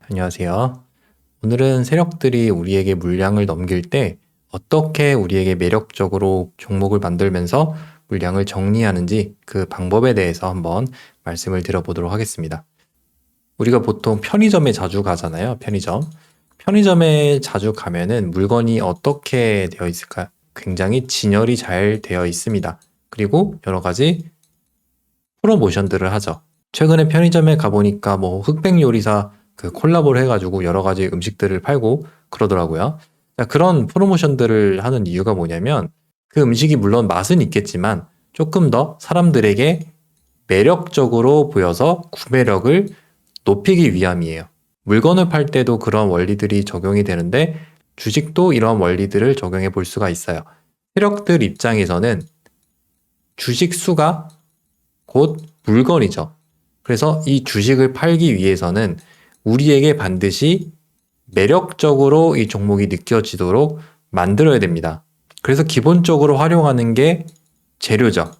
안녕하세요. 오늘은 세력들이 우리에게 물량을 넘길 때 어떻게 우리에게 매력적으로 종목을 만들면서 물량을 정리하는지 그 방법에 대해서 한번 말씀을 드려보도록 하겠습니다. 우리가 보통 편의점에 자주 가잖아요. 편의점에 자주 가면은 물건이 어떻게 되어 있을까요? 굉장히 진열이 잘 되어 있습니다. 그리고 여러 가지 프로모션들을 하죠. 최근에 편의점에 가보니까 뭐 흑백 요리사 그 콜라보를 해가지고 여러 가지 음식들을 팔고 그러더라고요. 자, 그런 프로모션들을 하는 이유가 뭐냐면 그 음식이 물론 맛은 있겠지만 조금 더 사람들에게 매력적으로 보여서 구매력을 높이기 위함이에요. 물건을 팔 때도 그런 원리들이 적용이 되는데 주식도 이런 원리들을 적용해 볼 수가 있어요. 세력들 입장에서는 주식 수가 곧 물건이죠. 그래서 이 주식을 팔기 위해서는 우리에게 반드시 매력적으로 이 종목이 느껴지도록 만들어야 됩니다. 그래서 기본적으로 활용하는 게 재료죠.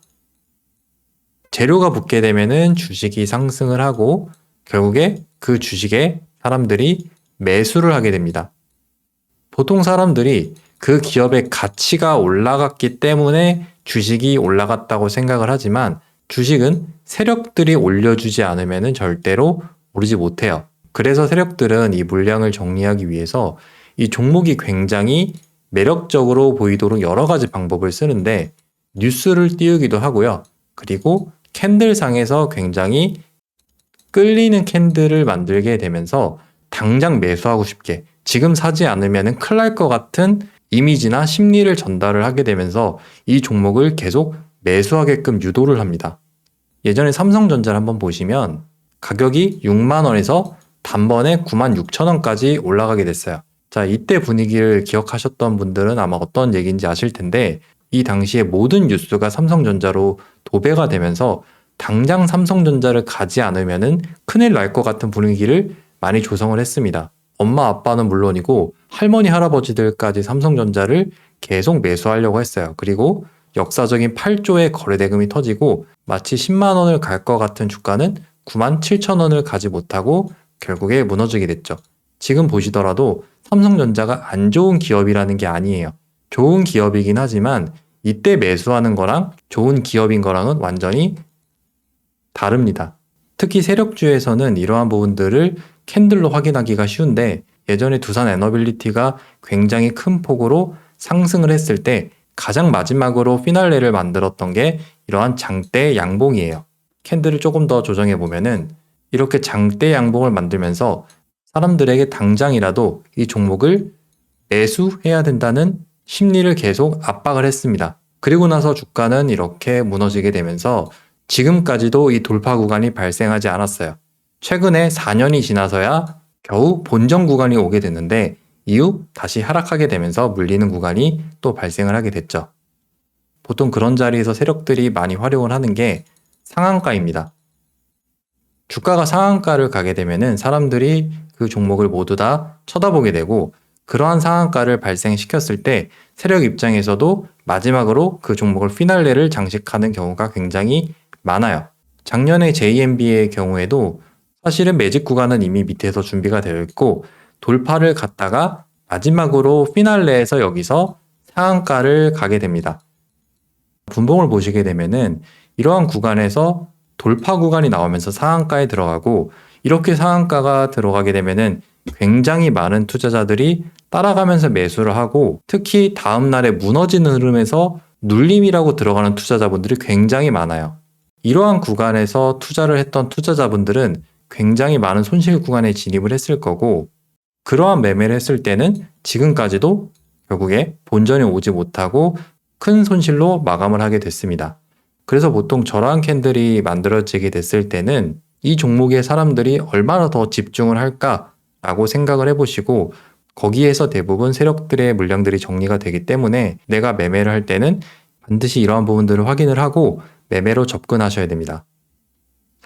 재료가 붙게 되면은 주식이 상승을 하고 결국에 그 주식에 사람들이 매수를 하게 됩니다. 보통 사람들이 그 기업의 가치가 올라갔기 때문에 주식이 올라갔다고 생각을 하지만 주식은 세력들이 올려주지 않으면 절대로 오르지 못해요. 그래서 세력들은 이 물량을 정리하기 위해서 이 종목이 굉장히 매력적으로 보이도록 여러 가지 방법을 쓰는데 뉴스를 띄우기도 하고요. 그리고 캔들상에서 굉장히 끌리는 캔들을 만들게 되면서 당장 매수하고 싶게 지금 사지 않으면 큰일 날 것 같은 이미지나 심리를 전달을 하게 되면서 이 종목을 계속 매수하게끔 유도를 합니다. 예전에 삼성전자를 한번 보시면 가격이 6만 원에서 단번에 9만 6천 원까지 올라가게 됐어요. 자, 이때 분위기를 기억하셨던 분들은 아마 어떤 얘기인지 아실 텐데 이 당시에 모든 뉴스가 삼성전자로 도배가 되면서 당장 삼성전자를 가지 않으면 큰일 날 것 같은 분위기를 많이 조성을 했습니다. 엄마 아빠는 물론이고 할머니 할아버지들까지 삼성전자를 계속 매수하려고 했어요. 그리고 역사적인 8조의 거래대금이 터지고 마치 10만 원을 갈 것 같은 주가는 9만 7천 원을 가지 못하고 결국에 무너지게 됐죠. 지금 보시더라도 삼성전자가 안 좋은 기업이라는 게 아니에요. 좋은 기업이긴 하지만 이때 매수하는 거랑 좋은 기업인 거랑은 완전히 다릅니다. 특히 세력주에서는 이러한 부분들을 캔들로 확인하기가 쉬운데 예전에 두산 에너빌리티가 굉장히 큰 폭으로 상승을 했을 때 가장 마지막으로 피날레를 만들었던 게 이러한 장대 양봉이에요. 캔들을 조금 더 조정해 보면은 이렇게 장대 양봉을 만들면서 사람들에게 당장이라도 이 종목을 매수해야 된다는 심리를 계속 압박을 했습니다. 그리고 나서 주가는 이렇게 무너지게 되면서 지금까지도 이 돌파 구간이 발생하지 않았어요. 최근에 4년이 지나서야 겨우 본전 구간이 오게 됐는데 이후 다시 하락하게 되면서 물리는 구간이 또 발생을 하게 됐죠. 보통 그런 자리에서 세력들이 많이 활용을 하는 게 상한가입니다. 주가가 상한가를 가게 되면은 사람들이 그 종목을 모두 다 쳐다보게 되고 그러한 상한가를 발생시켰을 때 세력 입장에서도 마지막으로 그 종목을 피날레를 장식하는 경우가 굉장히 많아요. 작년에 JMB의 경우에도 사실은 매직 구간은 이미 밑에서 준비가 되어 있고 돌파를 갔다가 마지막으로 피날레에서 여기서 상한가를 가게 됩니다. 분봉을 보시게 되면은 이러한 구간에서 돌파 구간이 나오면서 상한가에 들어가고 이렇게 상한가가 들어가게 되면은 굉장히 많은 투자자들이 따라가면서 매수를 하고 특히 다음 날에 무너지는 흐름에서 눌림이라고 들어가는 투자자분들이 굉장히 많아요. 이러한 구간에서 투자를 했던 투자자분들은 굉장히 많은 손실 구간에 진입을 했을 거고 그러한 매매를 했을 때는 지금까지도 결국에 본전이 오지 못하고 큰 손실로 마감을 하게 됐습니다. 그래서 보통 저러한 캔들이 만들어지게 됐을 때는 이 종목에 사람들이 얼마나 더 집중을 할까라고 생각을 해보시고 거기에서 대부분 세력들의 물량들이 정리가 되기 때문에 내가 매매를 할 때는 반드시 이러한 부분들을 확인을 하고 매매로 접근하셔야 됩니다.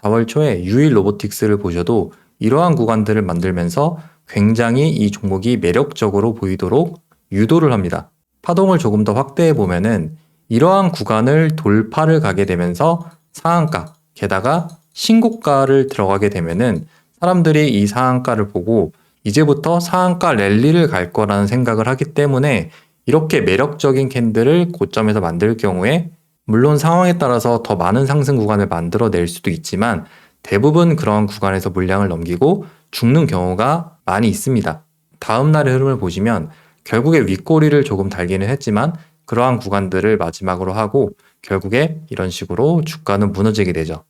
4월 초에 유일 로보틱스를 보셔도 이러한 구간들을 만들면서 굉장히 이 종목이 매력적으로 보이도록 유도를 합니다. 파동을 조금 더 확대해 보면은 이러한 구간을 돌파를 가게 되면서 상한가, 게다가 신고가를 들어가게 되면은 사람들이 이 상한가를 보고 이제부터 상한가 랠리를 갈 거라는 생각을 하기 때문에 이렇게 매력적인 캔들을 고점에서 만들 경우에 물론 상황에 따라서 더 많은 상승 구간을 만들어낼 수도 있지만 대부분 그런 구간에서 물량을 넘기고 죽는 경우가 많이 있습니다. 다음 날의 흐름을 보시면 결국에 윗꼬리를 조금 달기는 했지만 그러한 구간들을 마지막으로 하고 결국에 이런 식으로 주가는 무너지게 되죠.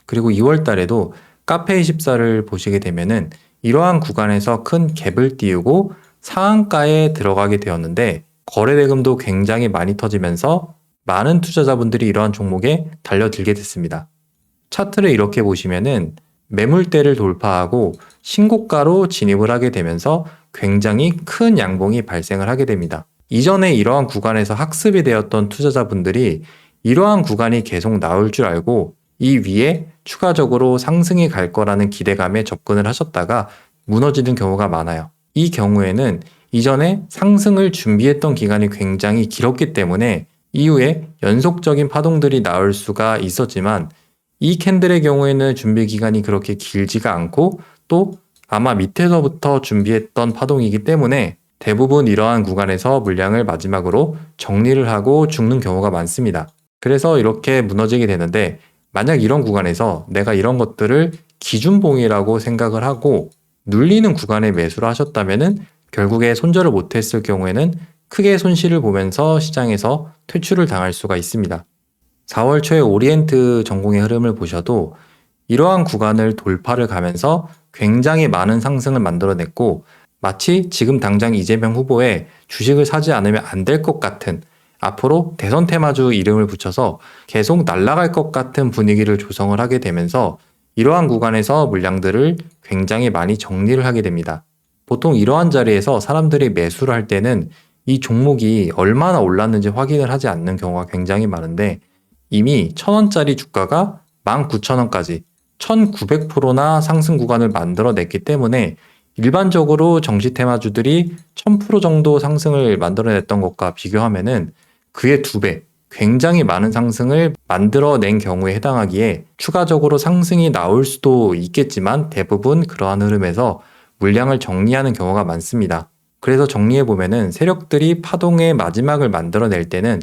그리고 2월 달에도 카페24를 보시게 되면은 이러한 구간에서 큰 갭을 띄우고 상한가에 들어가게 되었는데 거래 대금도 굉장히 많이 터지면서 많은 투자자분들이 이러한 종목에 달려들게 됐습니다. 차트를 이렇게 보시면은 매물대를 돌파하고 신고가로 진입을 하게 되면서 굉장히 큰 양봉이 발생을 하게 됩니다. 이전에 이러한 구간에서 학습이 되었던 투자자분들이 이러한 구간이 계속 나올 줄 알고 이 위에 추가적으로 상승이 갈 거라는 기대감에 접근을 하셨다가 무너지는 경우가 많아요. 이 경우에는 이전에 상승을 준비했던 기간이 굉장히 길었기 때문에 이후에 연속적인 파동들이 나올 수가 있었지만 이 캔들의 경우에는 준비 기간이 그렇게 길지가 않고 또 아마 밑에서부터 준비했던 파동이기 때문에 대부분 이러한 구간에서 물량을 마지막으로 정리를 하고 죽는 경우가 많습니다. 그래서 이렇게 무너지게 되는데 만약 이런 구간에서 내가 이런 것들을 기준봉이라고 생각을 하고 눌리는 구간에 매수를 하셨다면은 결국에 손절을 못했을 경우에는 크게 손실을 보면서 시장에서 퇴출을 당할 수가 있습니다. 4월 초에 오리엔트 전공의 흐름을 보셔도 이러한 구간을 돌파를 가면서 굉장히 많은 상승을 만들어냈고 마치 지금 당장 이재명 후보의 주식을 사지 않으면 안 될 것 같은 앞으로 대선 테마주 이름을 붙여서 계속 날아갈 것 같은 분위기를 조성을 하게 되면서 이러한 구간에서 물량들을 굉장히 많이 정리를 하게 됩니다. 보통 이러한 자리에서 사람들이 매수를 할 때는 이 종목이 얼마나 올랐는지 확인을 하지 않는 경우가 굉장히 많은데 이미 1,000원짜리 주가가 19,000원까지 1,900%나 상승 구간을 만들어냈기 때문에 일반적으로 정시 테마주들이 1000% 정도 상승을 만들어냈던 것과 비교하면은 그의 2배, 굉장히 많은 상승을 만들어낸 경우에 해당하기에 추가적으로 상승이 나올 수도 있겠지만 대부분 그러한 흐름에서 물량을 정리하는 경우가 많습니다. 그래서 정리해보면은 세력들이 파동의 마지막을 만들어낼 때는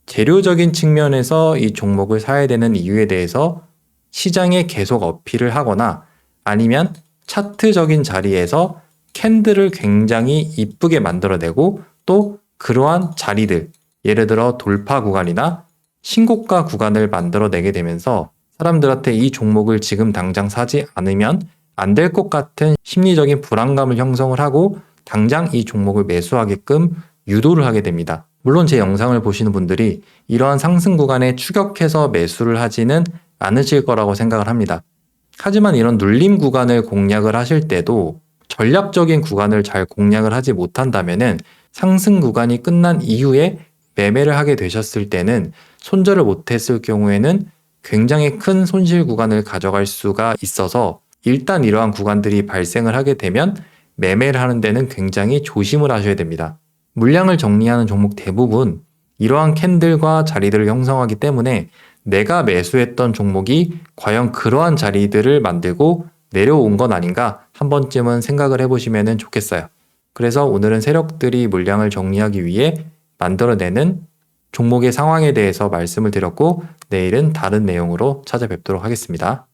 재료적인 측면에서 이 종목을 사야 되는 이유에 대해서 시장에 계속 어필을 하거나 아니면 차트적인 자리에서 캔들을 굉장히 이쁘게 만들어내고 또 그러한 자리들, 예를 들어 돌파 구간이나 신고가 구간을 만들어내게 되면서 사람들한테 이 종목을 지금 당장 사지 않으면 안 될 것 같은 심리적인 불안감을 형성을 하고 당장 이 종목을 매수하게끔 유도를 하게 됩니다. 물론 제 영상을 보시는 분들이 이러한 상승 구간에 추격해서 매수를 하지는 않으실 거라고 생각을 합니다. 하지만 이런 눌림 구간을 공략을 하실 때도 전략적인 구간을 잘 공략을 하지 못한다면은 상승 구간이 끝난 이후에 매매를 하게 되셨을 때는 손절을 못했을 경우에는 굉장히 큰 손실 구간을 가져갈 수가 있어서 일단 이러한 구간들이 발생을 하게 되면 매매를 하는 데는 굉장히 조심을 하셔야 됩니다. 물량을 정리하는 종목 대부분 이러한 캔들과 자리들을 형성하기 때문에 내가 매수했던 종목이 과연 그러한 자리들을 만들고 내려온 건 아닌가 한 번쯤은 생각을 해보시면 좋겠어요. 그래서 오늘은 세력들이 물량을 정리하기 위해 만들어내는 종목의 상황에 대해서 말씀을 드렸고 내일은 다른 내용으로 찾아뵙도록 하겠습니다.